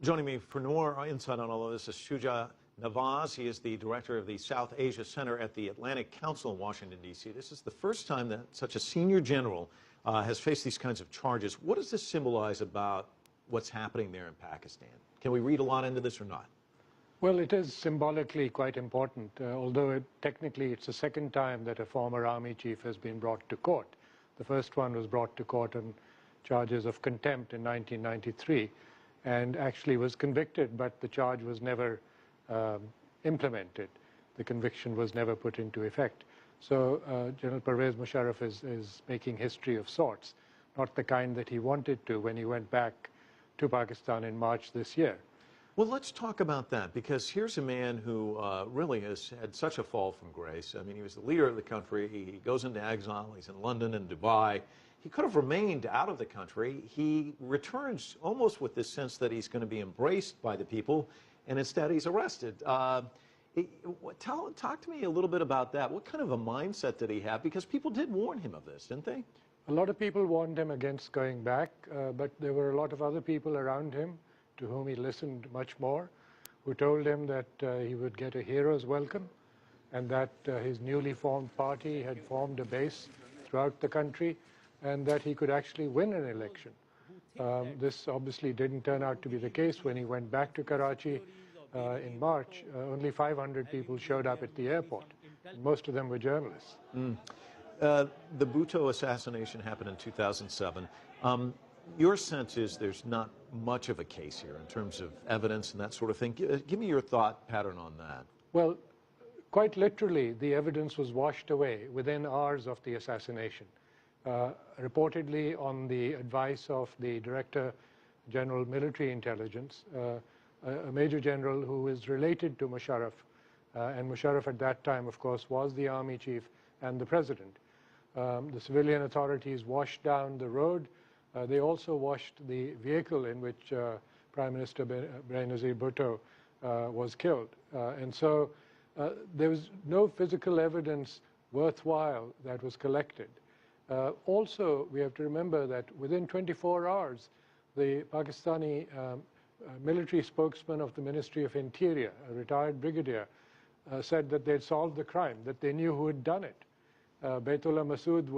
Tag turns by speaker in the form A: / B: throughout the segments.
A: Joining me for more insight on all of this is Shuja Nawaz. He is the director of the South Asia Center at the Atlantic Council in Washington, D.C. This is the first time that such a senior general has faced these kinds of charges. What does this symbolize about what's happening there in Pakistan? Can we read a lot into this or not?
B: Well, it is symbolically quite important, although technically it's the second time that a former army chief has been brought to court. The first one was brought to court on charges of contempt in 1993 and actually was convicted, but the charge was never implemented. The conviction was never put into effect. So General Pervez Musharraf is making history of sorts, not the kind that he wanted to when he went back to Pakistan in March this year.
A: Well, let's talk about that, because here's a man who really has had such a fall from grace. I mean, he was the leader of the country. He goes into exile. He's in London and Dubai. He could have remained out of the country. He returns almost with this sense that he's going to be embraced by the people, and instead he's arrested. Talk to me a little bit about that. What kind of a mindset did he have? Because people did warn him of this, didn't they?
B: A lot of people warned him against going back, but there were a lot of other people around him to whom he listened much more, who told him that he would get a hero's welcome and that his newly formed party had formed a base throughout the country and that he could actually win an election. This obviously didn't turn out to be the case. When he went back to Karachi in March, only 500 people showed up at the airport. Most of them were journalists.
A: The Bhutto assassination happened in 2007. Your sense is there's not much of a case here in terms of evidence and that sort of thing. Give me your thought pattern on that.
B: Well, quite literally, the evidence was washed away within hours of the assassination. Reportedly, on the advice of the Director General Military Intelligence, a Major General who is related to Musharraf, and Musharraf at that time, of course, was the Army Chief and the President. The civilian authorities washed down the road. They also washed the vehicle in which Prime Minister Benazir Bhutto was killed. And so there was no physical evidence worthwhile that was collected. Also, we have to remember that within 24 hours, the Pakistani military spokesman of the Ministry of Interior, a retired brigadier, said that they'd solved the crime, that they knew who had done it. Baitullah Masood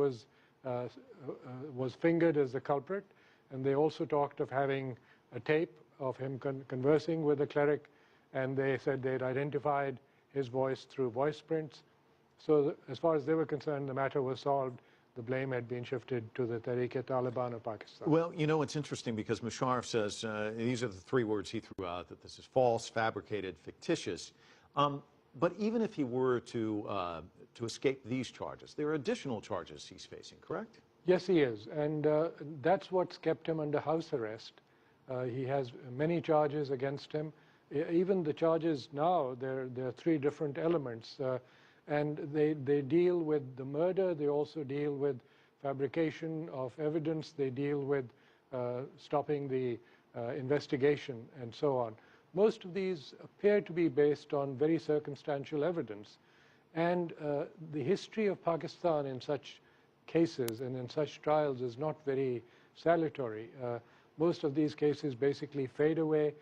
B: was fingered as the culprit, and they also talked of having a tape of him conversing with the cleric, and they said they'd identified his voice through voice prints. So as far as they were concerned, the matter was solved. The blame had been shifted to the Tehreek-e-Taliban of Pakistan.
A: Well, you know, it's interesting because Musharraf says, these are the three words he threw out, that this is false, fabricated, fictitious. But even if he were to escape these charges, there are additional charges he's facing, correct?
B: Yes, he is, and that's what's kept him under house arrest. He has many charges against him. Even the charges now, there are three different elements, and they deal with the murder. They also deal with fabrication of evidence. They deal with stopping the investigation and so on. Most of these appear to be based on very circumstantial evidence. And the history of Pakistan in such cases and in such trials is not very salutary. Most of these cases basically fade away.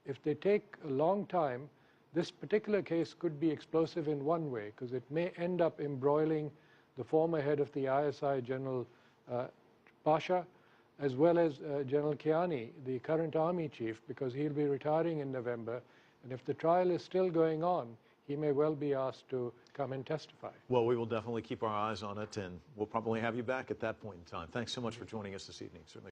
B: If they take a long time, this particular case could be explosive in one way, because it may end up embroiling the former head of the ISI, General Pasha, as well as General Kiani, the current army chief, because he'll be retiring in November. And if the trial is still going on, he may well be asked to come and testify.
A: Well, we will definitely keep our eyes on it, and we'll probably have you back at that point in time. Thanks so much for joining us this evening. Certainly.